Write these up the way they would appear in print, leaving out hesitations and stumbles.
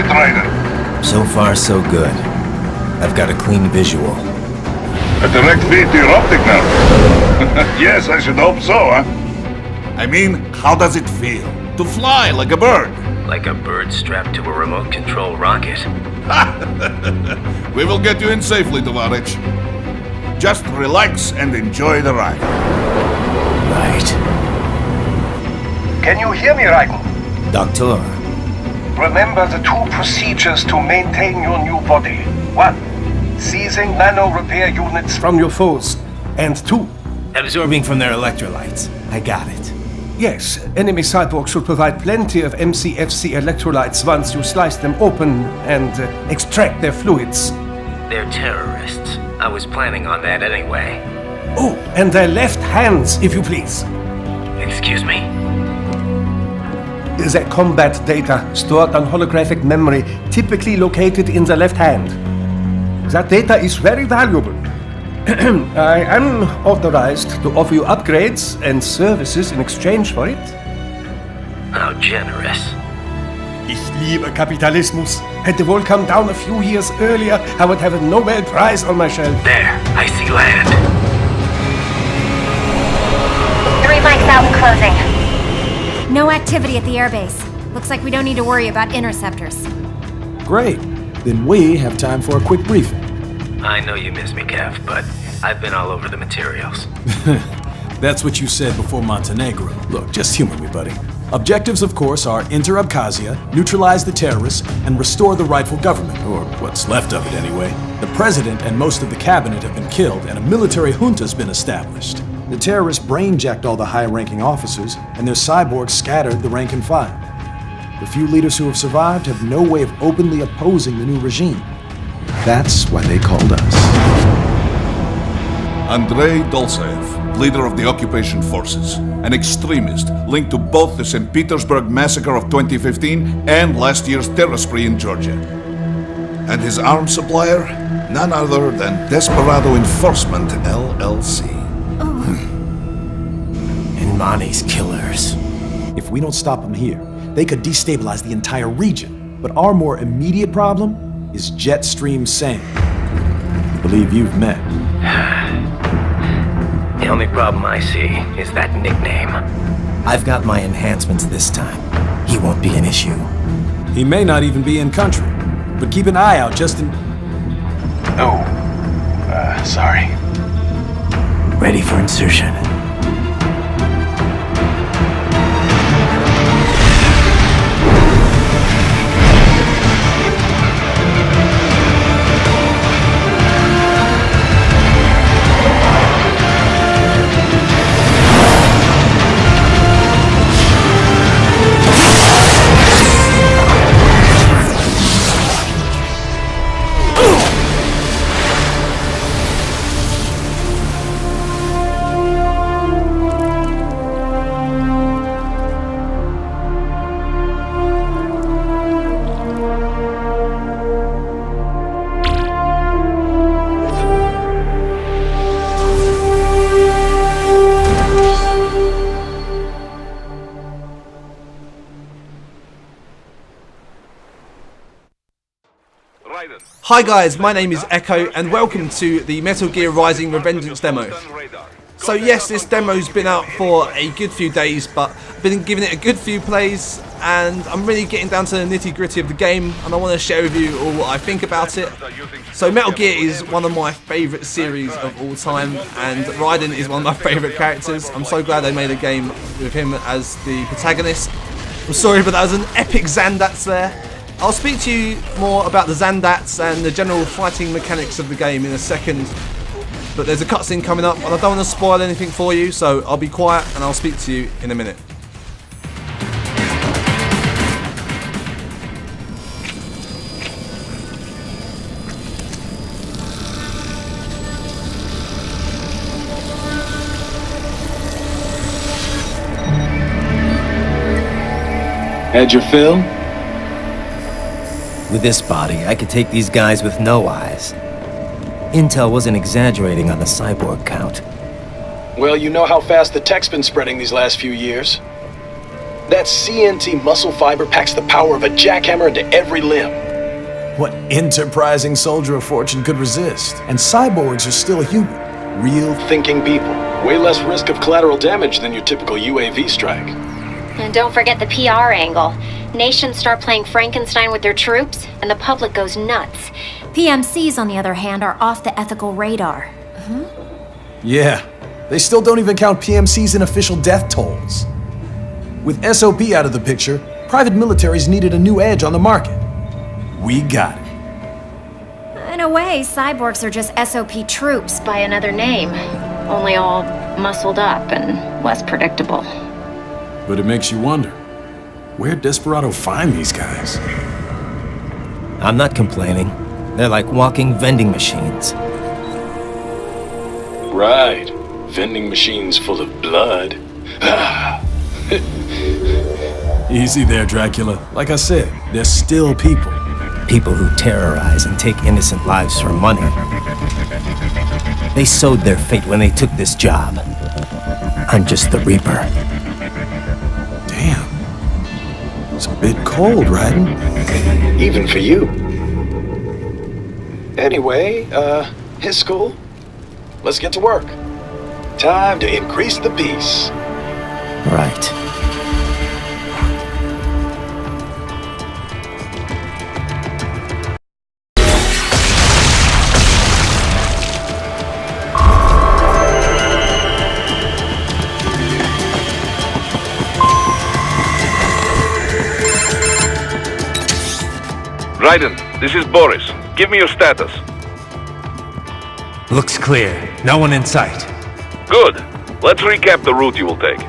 it, Ryder? So far, so good. I've got a clean visual. A direct feed to your optic now. Yes, I should hope so, huh? I mean, how does it feel? To fly like a bird? Like a bird strapped to a remote control rocket. We will get you in safely, Tovarich. Just relax and enjoy the ride. Right. Can you hear me, Raiden? Doctor. Remember the two procedures to maintain your new body. 1. Seizing nano-repair units from your foes. And 2. Absorbing from their electrolytes. I got it. Yes, enemy cyborgs should provide plenty of MCFC electrolytes once you slice them open and extract their fluids. They're terrorists. I was planning on that anyway. Oh, and their left hands, if you please. Excuse me? The combat data stored on holographic memory, typically located in the left hand. That data is very valuable. I am authorized to offer you upgrades and services in exchange for it. How generous. Ich liebe Kapitalismus. Had the wall come down a few years earlier, I would have a Nobel Prize on my shelf. There, I see land. 3 mics out and closing. No activity at the airbase. Looks like we don't need to worry about interceptors. Great. Then we have time for a quick briefing. I know you miss me, Kev, but I've been all over the materials. That's what you said before Montenegro. Look, just humor me, buddy. Objectives, of course, are enter Abkhazia, neutralize the terrorists, and restore the rightful government, or what's left of it anyway. The president and most of the cabinet have been killed, and a military junta's been established. The terrorists brain-jacked all the high-ranking officers, and their cyborgs scattered the rank and file. The few leaders who have survived have no way of openly opposing the new regime. That's why they called us. Andrei Dolzaev, leader of the occupation forces, an extremist linked to both the St. Petersburg massacre of 2015 and last year's terror spree in Georgia. And his arms supplier? None other than Desperado Enforcement, LLC. And Mani's killers. If we don't stop them here, they could destabilize the entire region. But our more immediate problem is Jetstream Singh. I believe you've met. The only problem I see is that nickname. I've got my enhancements this time. He won't be an issue. He may not even be in country, but keep an eye out just in... Oh, sorry. Ready for insertion. Hi guys, my name is Echo and welcome to the Metal Gear Rising Revengance demo. So yes, this demo's been out for a good few days, but I've been giving it a good few plays and I'm really getting down to the nitty gritty of the game and I want to share with you all what I think about it. So Metal Gear is one of my favourite series of all time and Raiden is one of my favourite characters. I'm so glad they made a game with him as the protagonist. I'm sorry, but that was an epic Xandats there. I'll speak to you more about the Xandats and the general fighting mechanics of the game in a second. But there's a cutscene coming up and I don't want to spoil anything for you, so I'll be quiet and I'll speak to you in a minute. Had your fill? With this body, I could take these guys with no eyes. Intel wasn't exaggerating on the cyborg count. Well, you know how fast the tech's been spreading these last few years. That CNT muscle fiber packs the power of a jackhammer into every limb. What enterprising soldier of fortune could resist? And cyborgs are still human. Real Thinking people. Way less risk of collateral damage than your typical UAV strike. And don't forget the PR angle. Nations start playing Frankenstein with their troops, and the public goes nuts. PMCs, on the other hand, are off the ethical radar. Yeah, they still don't even count PMCs in official death tolls. With SOP out of the picture, private militaries needed a new edge on the market. We got it. In a way, cyborgs are just SOP troops by another name. Only all muscled up and less predictable. But it makes you wonder, where'd Desperado find these guys? I'm not complaining. They're like walking vending machines. Right. Vending machines full of blood. Easy there, Dracula. Like I said, they're still people. People who terrorize and take innocent lives for money. They sowed their fate when they took this job. I'm just the Reaper. Damn. It's a bit cold, Raiden. Even for you. Anyway, his school. Let's get to work. Time to increase the peace. Right. Raiden, this is Boris. Give me your status. Looks clear. No one in sight. Good. Let's recap the route you will take.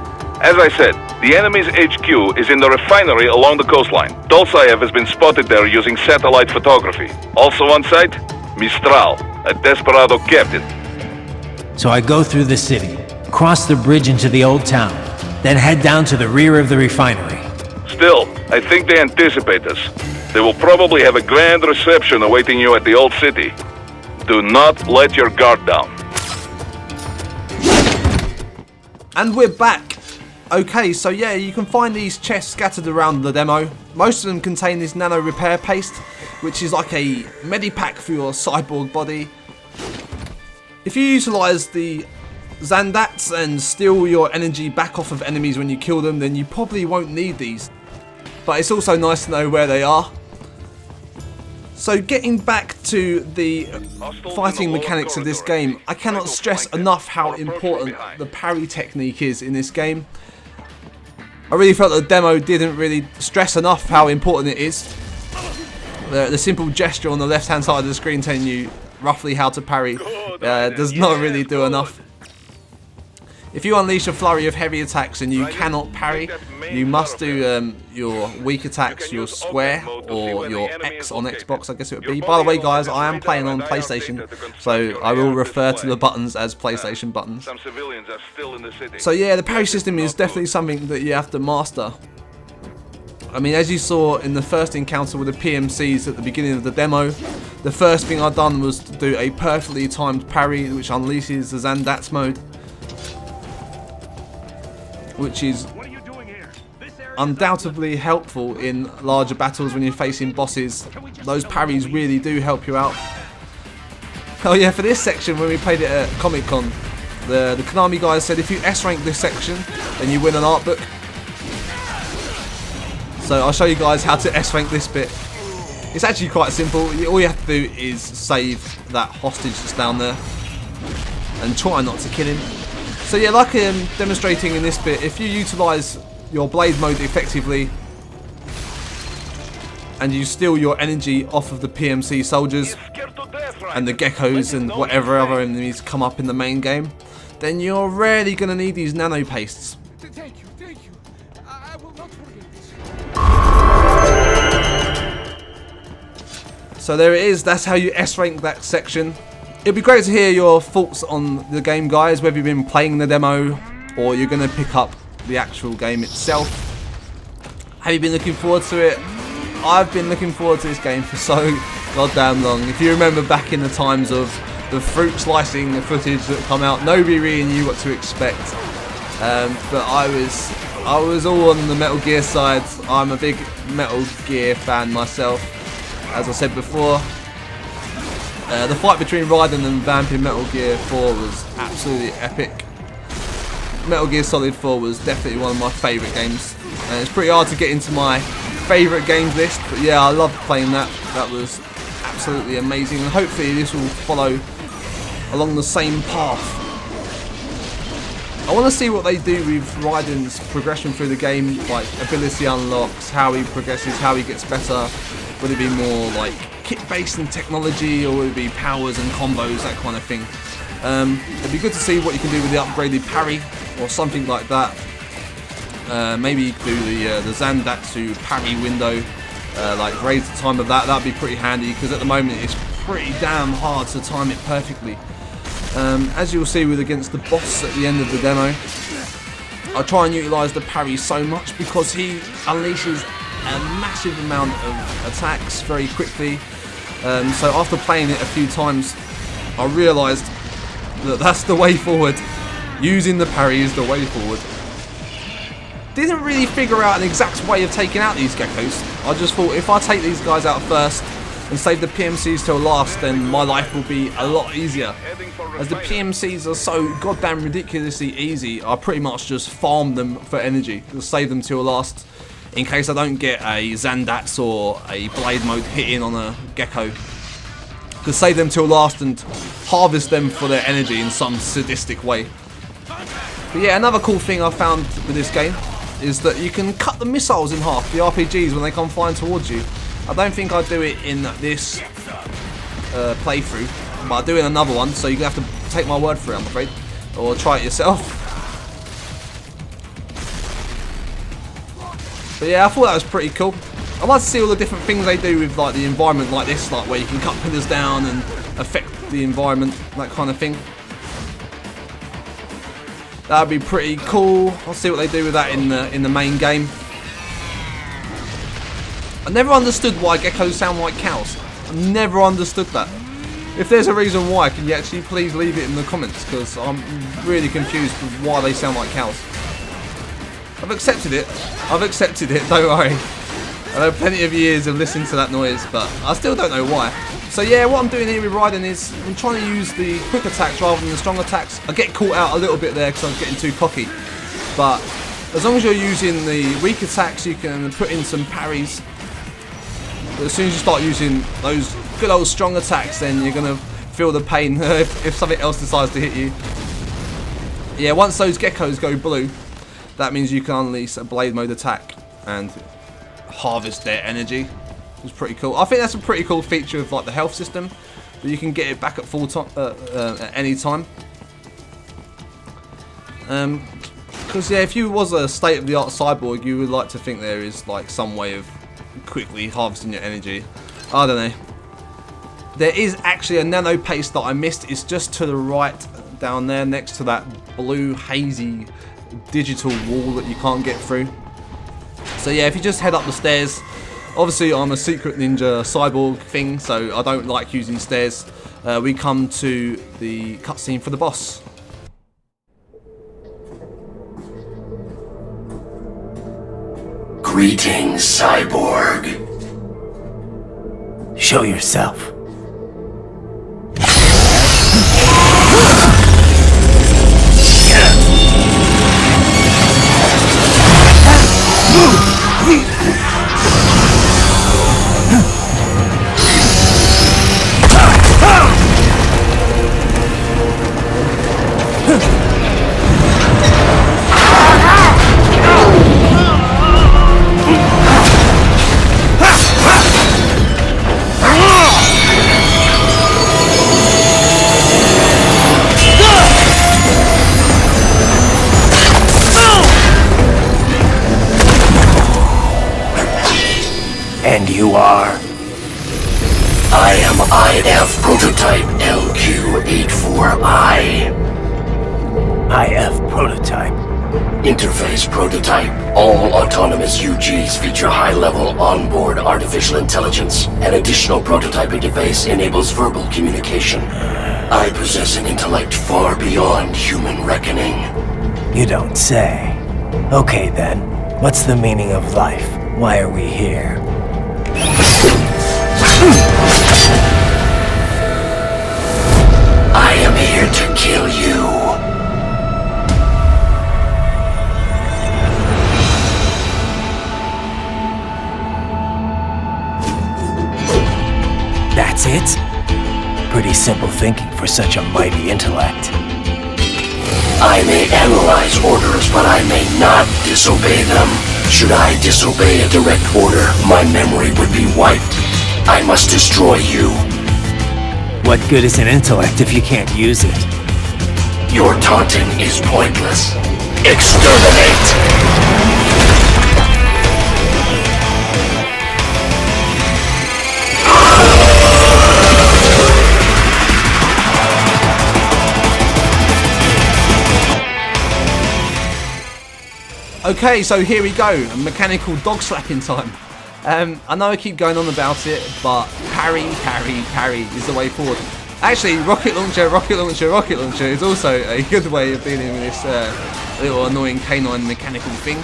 As I said, the enemy's HQ is in the refinery along the coastline. Dolsaev has been spotted there using satellite photography. Also on site, Mistral, a Desperado captain. So I go through the city, cross the bridge into the old town, then head down to the rear of the refinery. Still, I think they anticipate us. They will probably have a grand reception awaiting you at the old city. Do not let your guard down. And we're back. Okay, so yeah, you can find these chests scattered around the demo. Most of them contain this nano repair paste, which is like a medipack for your cyborg body. If you utilise the Xandats and steal your energy back off of enemies when you kill them, then you probably won't need these. But it's also nice to know where they are. So getting back to the fighting mechanics of this game, I cannot stress enough how important the parry technique is in this game. I really felt the demo didn't really stress enough how important it is. The simple gesture on the left hand side of the screen telling you roughly how to parry does not really do enough. If you unleash a flurry of heavy attacks and you cannot parry, you must do your weak attacks, your square, or your X on Xbox, I guess it would be. By the way, guys, I am playing on PlayStation, so I will refer to the buttons as PlayStation buttons. So yeah, the parry system is definitely something that you have to master. I mean, as you saw in the first encounter with the PMCs at the beginning of the demo, the first thing I've done was to do a perfectly timed parry, which unleashes the Xandats mode, which is undoubtedly helpful in larger battles when you're facing bosses. Those parries really do help you out. Oh yeah, for this section, when we played it at Comic Con, the Konami guys said if you S-rank this section, then you win an art book. So I'll show you guys how to S-rank this bit. It's actually quite simple. All you have to do is save that hostage that's down there and try not to kill him. So yeah, like I'm demonstrating in this bit, if you utilise your blade mode effectively and you steal your energy off of the PMC soldiers and the geckos and whatever other enemies come up in the main game, then you're rarely going to need these nano pastes. Thank you. I will not forget this. So there it is, that's how you S-rank that section. It'd be great to hear your thoughts on the game, guys, whether you've been playing the demo or you're going to pick up the actual game itself. Have you been looking forward to it? I've been looking forward to this game for so goddamn long. If you remember back in the times of the fruit slicing footage that come out, nobody really knew what to expect. But I was I was all on the Metal Gear side. I'm a big Metal Gear fan myself, as I said before. The fight between Raiden and Vamp in Metal Gear 4 was absolutely epic. Metal Gear Solid 4 was definitely one of my favourite games, and it's pretty hard to get into my favourite games list, but yeah, I loved playing that. That was absolutely amazing, and hopefully this will follow along the same path. I want to see what they do with Raiden's progression through the game, like ability unlocks, how he progresses, how he gets better. Would it be more like kit-based and technology, or would it be powers and combos, that kind of thing? It'd be good to see what you can do with the upgraded parry or something like that. Maybe you could do the Zandatsu parry window, like raise the time of that. That'd be pretty handy, because at the moment it's pretty damn hard to time it perfectly. As you'll see against the boss at the end of the demo, I try and utilise the parry so much because he unleashes a massive amount of attacks very quickly. So after playing it a few times, I realised that that's the way forward. Using the parry is the way forward. Didn't really figure out an exact way of taking out these geckos. I just thought if I take these guys out first and save the PMCs till last, then my life will be a lot easier. As the PMCs are so goddamn ridiculously easy, I pretty much just farm them for energy. Just save them till last in case I don't get a Zandatsu or a Blade Mode hit in on a gecko. Just save them till last and harvest them for their energy in some sadistic way. But yeah, another cool thing I found with this game is that you can cut the missiles in half, the RPGs, when they come flying towards you. I don't think I'd do it in this playthrough, but I'll do it in another one, so you're going to have to take my word for it, I'm afraid, or try it yourself. But yeah, I thought that was pretty cool. I'd like to see all the different things they do with like the environment like this, like where you can cut pillars down and affect the environment, that kind of thing. That'd be pretty cool. I'll see what they do with that in the main game. I never understood why geckos sound like cows. I never understood that. If there's a reason why, can you actually please leave it in the comments, because I'm really confused with why they sound like cows. I've accepted it, don't worry. I've had plenty of years of listening to that noise, but I still don't know why. So yeah, what I'm doing here with Raiden is I'm trying to use the quick attacks rather than the strong attacks. I get caught out a little bit there because I'm getting too cocky. But as long as you're using the weak attacks, you can put in some parries. But as soon as you start using those good old strong attacks, then you're going to feel the pain if something else decides to hit you. Yeah, once those geckos go blue, that means you can unleash a Blade Mode attack and harvest their energy. It's pretty cool. I think that's a pretty cool feature of like the health system, that you can get it back at full time at any time. Because yeah, if you was a state-of-the-art cyborg, you would like to think there is like some way of quickly harvesting your energy. I don't know. There is actually a nano paste that I missed. It's just to the right down there, next to that blue hazy digital wall that you can't get through. So yeah, if you just head up the stairs. Obviously, I'm a secret ninja cyborg thing, so I don't like using stairs. We come to the cutscene for the boss. Greetings, cyborg. Show yourself. And you are? I am IF Prototype LQ84I. IF Prototype. Interface Prototype. All autonomous UGs feature high-level onboard artificial intelligence. An additional prototype interface enables verbal communication. I possess an intellect far beyond human reckoning. You don't say. Okay then, what's the meaning of life? Why are we here? I am here to kill you. That's it? Pretty simple thinking for such a mighty intellect. I may analyze orders, but I may not disobey them. Should I disobey a direct order, my memory would be wiped. I must destroy you. What good is an intellect if you can't use it? Your taunting is pointless. Exterminate! Okay, so here we go, mechanical dog slapping time. I know I keep going on about it, but parry is the way forward. Actually, rocket launcher is also a good way of dealing with this little annoying canine mechanical thing.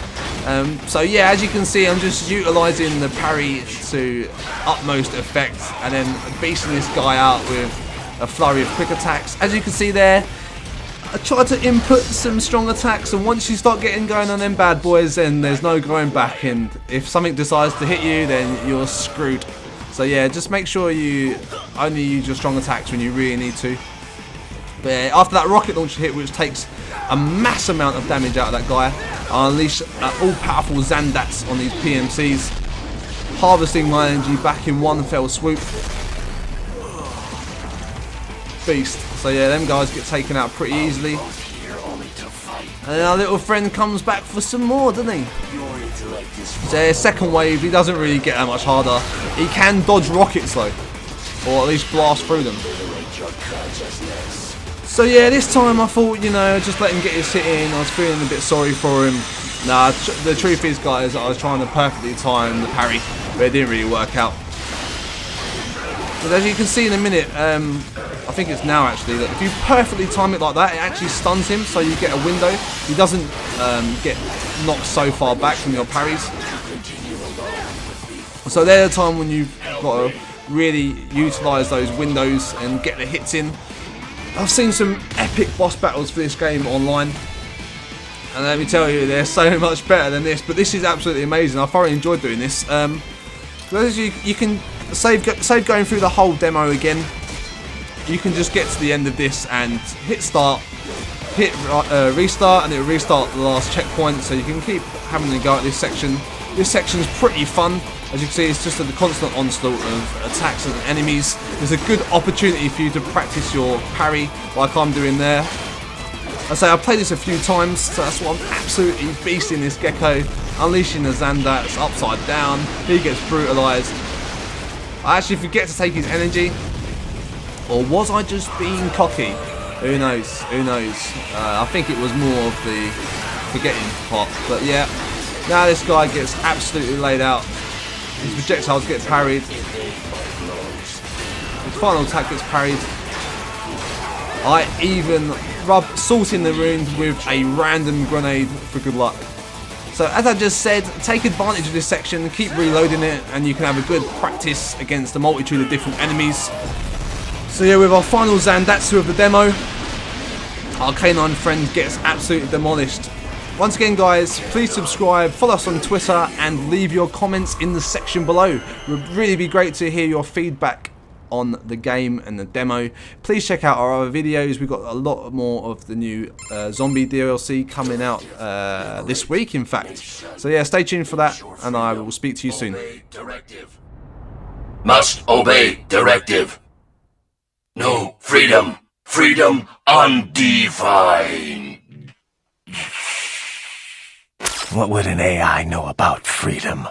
So yeah, as you can see, I'm just utilising the parry to utmost effect, and then beasting this guy out with a flurry of quick attacks. As you can see there, I try to input some strong attacks, and once you start getting going on them bad boys, then there's no going back, and if something decides to hit you, then you're screwed. So yeah, just make sure you only use your strong attacks when you really need to. But yeah, after that rocket launcher hit, which takes a mass amount of damage out of that guy, I unleash all-powerful Xandats on these PMCs, harvesting my energy back in one fell swoop. Beast. So yeah, them guys get taken out pretty easily. And then our little friend comes back for some more, doesn't he? So yeah, second wave, he doesn't really get that much harder. He can dodge rockets though, or at least blast through them. So yeah, this time I thought, you know, just let him get his hit in. I was feeling a bit sorry for him. Nah, the truth is, guys, I was trying to perfectly time the parry, but it didn't really work out. But as you can see in a minute, I think it's now actually, that if you perfectly time it like that, it actually stuns him, so you get a window. He doesn't get knocked so far back from your parries. So there's a time when you've got to really utilise those windows and get the hits in. I've seen some epic boss battles for this game online, and let me tell you, they're so much better than this, but this is absolutely amazing. I thoroughly enjoyed doing this. As you can save going through the whole demo again. You can just get to the end of this and hit start, hit restart, and it'll restart the last checkpoint, so you can keep having a go at this section. This section's pretty fun. As you can see, it's just a constant onslaught of attacks and enemies. There's a good opportunity for you to practice your parry like I'm doing there. I say I've played this a few times, so that's why I'm absolutely beasting this gecko. Unleashing the Xandats upside down. He gets brutalised. I actually forget to take his energy. Or was I just being cocky? Who knows? Who knows? I think it was more of the forgetting part. But yeah, now this guy gets absolutely laid out. His projectiles get parried. His final attack gets parried. I even rub salt in the wound with a random grenade for good luck. So as I just said, take advantage of this section, keep reloading it, and you can have a good practice against a multitude of different enemies. So yeah, with our final Zandatsu of the demo, our canine friend gets absolutely demolished. Once again, guys, please subscribe, follow us on Twitter, and leave your comments in the section below. It would really be great to hear your feedback on the game and the demo. Please check out our other videos. We've got a lot more of the new zombie DLC coming out this week, in fact. So yeah, stay tuned for that, and I will speak to you soon. Must obey directive. No freedom. Freedom undefined. What would an AI know about freedom?